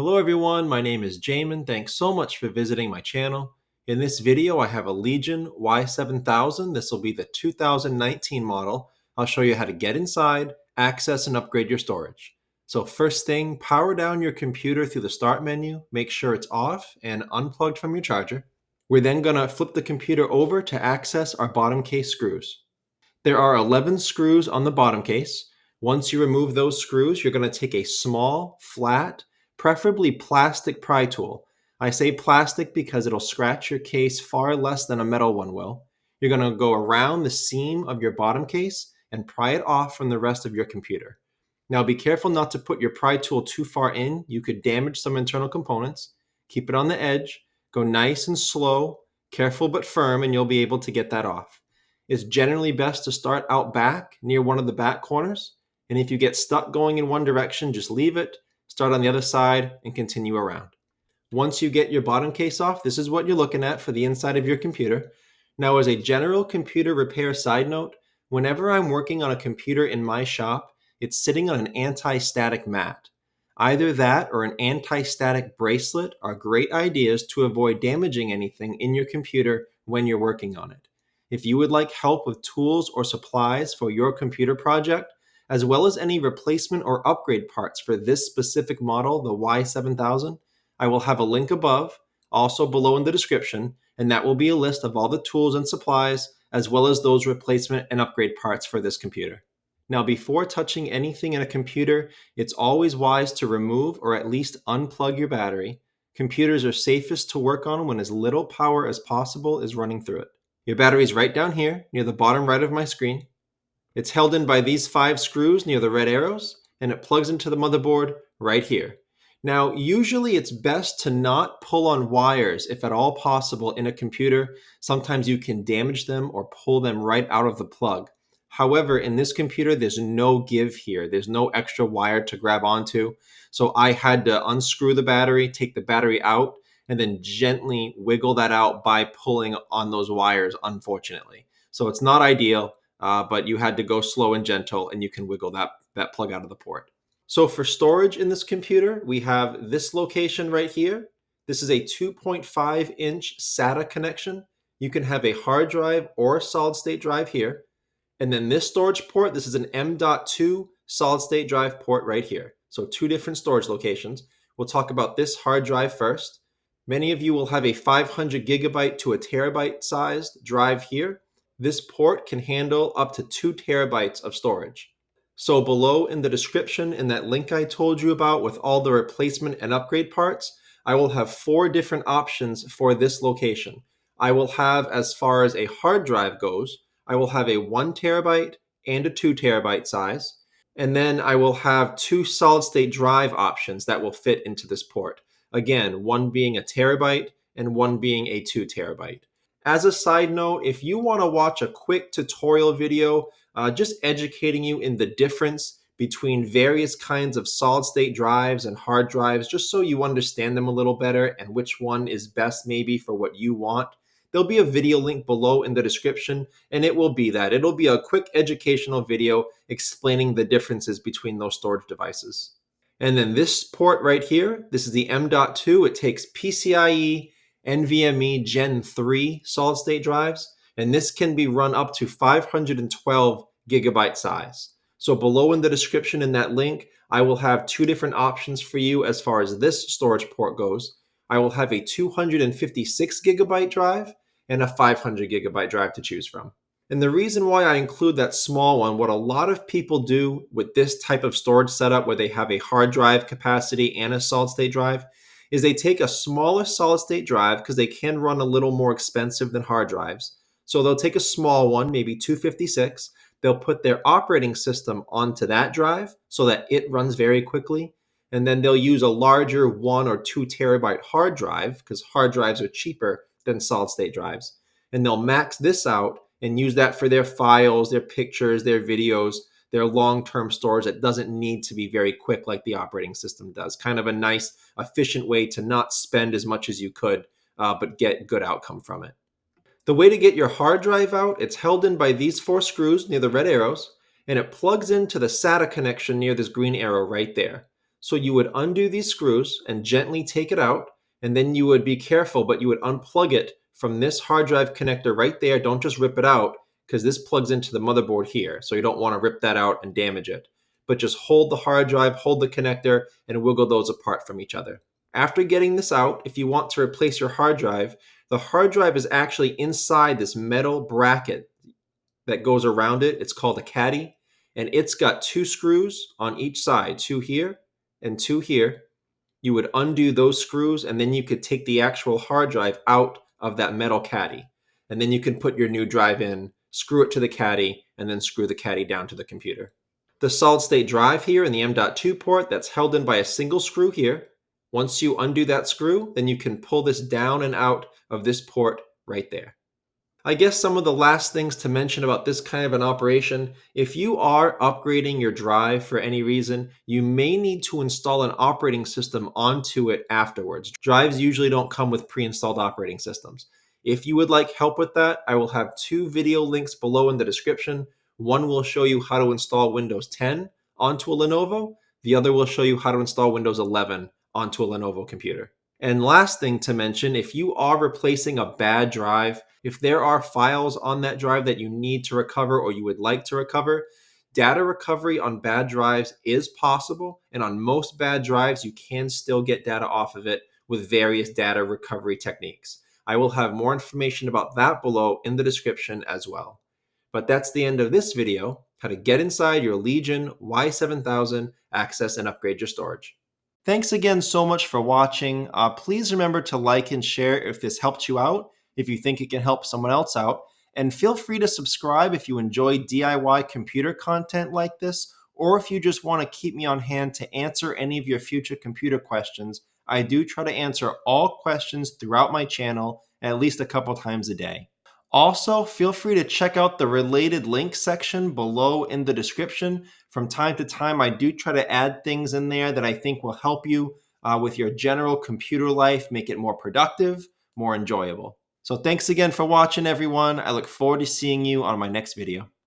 Hello everyone, my name is Jamin. Thanks so much for visiting my channel. In this video, I have a Legion Y7000. This will be the 2019 model. I'll show you how to get inside, access, and upgrade your storage. So first thing, power down your computer through the start menu. Make sure it's off and unplugged from your charger. We're then going to flip the computer over to access our bottom case screws. There are 11 screws on the bottom case. Once you remove those screws, you're going to take a small, flat, preferably plastic pry tool. I say plastic because it'll scratch your case far less than a metal one will. You're going to go around the seam of your bottom case and pry it off from the rest of your computer. Now be careful not to put your pry tool too far in. You could damage some internal components. Keep it on the edge. Go nice and slow, careful but firm, and you'll be able to get that off. It's generally best to start out back near one of the back corners. And if you get stuck going in one direction, just leave it, start on the other side, and continue around. Once you get your bottom case off, this is what you're looking at for the inside of your computer. Now, as a general computer repair side note, whenever I'm working on a computer in my shop, it's sitting on an anti-static mat. Either that or an anti-static bracelet are great ideas to avoid damaging anything in your computer when you're working on it. If you would like help with tools or supplies for your computer project, as well as any replacement or upgrade parts for this specific model, the Y7000, I will have a link above, also below in the description, and that will be a list of all the tools and supplies, as well as those replacement and upgrade parts for this computer. Now, before touching anything in a computer, it's always wise to remove or at least unplug your battery. Computers are safest to work on when as little power as possible is running through it. Your battery is right down here, near the bottom right of my screen. It's held in by these 5 screws near the red arrows, and it plugs into the motherboard right here. Now, usually it's best to not pull on wires if at all possible in a computer. Sometimes you can damage them or pull them right out of the plug. However, in this computer, there's no give here. There's no extra wire to grab onto. So I had to unscrew the battery, take the battery out, and then gently wiggle that out by pulling on those wires, unfortunately. So it's not ideal, but you had to go slow and gentle, and you can wiggle that plug out of the port. So for storage in this computer, we have this location right here. This is a 2.5-inch SATA connection. You can have a hard drive or a solid state drive here. And then this storage port, this is an M.2 solid state drive port right here. So 2 different storage locations. We'll talk about this hard drive first. Many of you will have a 500 gigabyte to a terabyte sized drive here. This port can handle up to 2 terabytes of storage. So below in the description, in that link I told you about with all the replacement and upgrade parts, I will have 4 different options for this location. I will have, as far as a hard drive goes, I will have a 1 terabyte and a 2 terabyte size. And then I will have 2 solid state drive options that will fit into this port. Again, one being a terabyte and one being a 2 terabyte. As a side note, if you want to watch a quick tutorial video just educating you in the difference between various kinds of solid state drives and hard drives, just so you understand them a little better and which one is best maybe for what you want, there'll be a video link below in the description, and it will be that. It'll be a quick educational video explaining the differences between those storage devices. And then this port right here, this is the M.2. It takes PCIe, NVMe Gen 3 solid state drives, and this can be run up to 512 gigabyte size. So below in the description in that link, I will have 2 different options for you as far as this storage port goes. I will have a 256 gigabyte drive and a 500 gigabyte drive to choose from. And the reason why I include that small one, what a lot of people do with this type of storage setup where they have a hard drive capacity and a solid state drive, is they take a smaller solid state drive because they can run a little more expensive than hard drives. So they'll take a small one, maybe 256. They'll put their operating system onto that drive so that it runs very quickly. And then they'll use a larger 1 or 2 terabyte hard drive because hard drives are cheaper than solid state drives. And they'll max this out and use that for their files, their pictures, their videos, their long-term storage that doesn't need to be very quick like the operating system does. Kind of a nice, efficient way to not spend as much as you could, but get good outcome from it. The way to get your hard drive out, it's held in by these 4 screws near the red arrows, and it plugs into the SATA connection near this green arrow right there. So you would undo these screws and gently take it out, and then you would be careful, but you would unplug it from this hard drive connector right there. Don't just rip it out, because this plugs into the motherboard here. So you don't want to rip that out and damage it. But just hold the hard drive, hold the connector, and wiggle those apart from each other. After getting this out, if you want to replace your hard drive, the hard drive is actually inside this metal bracket that goes around it. It's called a caddy, and it's got two screws on each side, two here and two here. You would undo those screws, and then you could take the actual hard drive out of that metal caddy. And then you can put your new drive in, screw it to the caddy, and then screw the caddy down to the computer. The solid state drive here in the M.2 port, that's held in by a single screw here. Once you undo that screw, then you can pull this down and out of this port right there. I guess some of the last things to mention about this kind of an operation, if you are upgrading your drive for any reason, you may need to install an operating system onto it afterwards. Drives usually don't come with pre-installed operating systems. If you would like help with that, I will have two video links below in the description. One will show you how to install Windows 10 onto a Lenovo. The other will show you how to install Windows 11 onto a Lenovo computer. And last thing to mention, if you are replacing a bad drive, if there are files on that drive that you need to recover or you would like to recover, data recovery on bad drives is possible. And on most bad drives, you can still get data off of it with various data recovery techniques. I will have more information about that below in the description as well. But that's the end of this video, how to get inside your Legion Y7000, access and upgrade your storage. Thanks again so much for watching. Please remember to like and share if this helped you out, if you think it can help someone else out. And feel free to subscribe if you enjoy DIY computer content like this, or if you just want to keep me on hand to answer any of your future computer questions. I do try to answer all questions throughout my channel at least a couple times a day. Also, feel free to check out the related links section below in the description. From time to time, I do try to add things in there that I think will help you with your general computer life, make it more productive, more enjoyable. So thanks again for watching, everyone. I look forward to seeing you on my next video.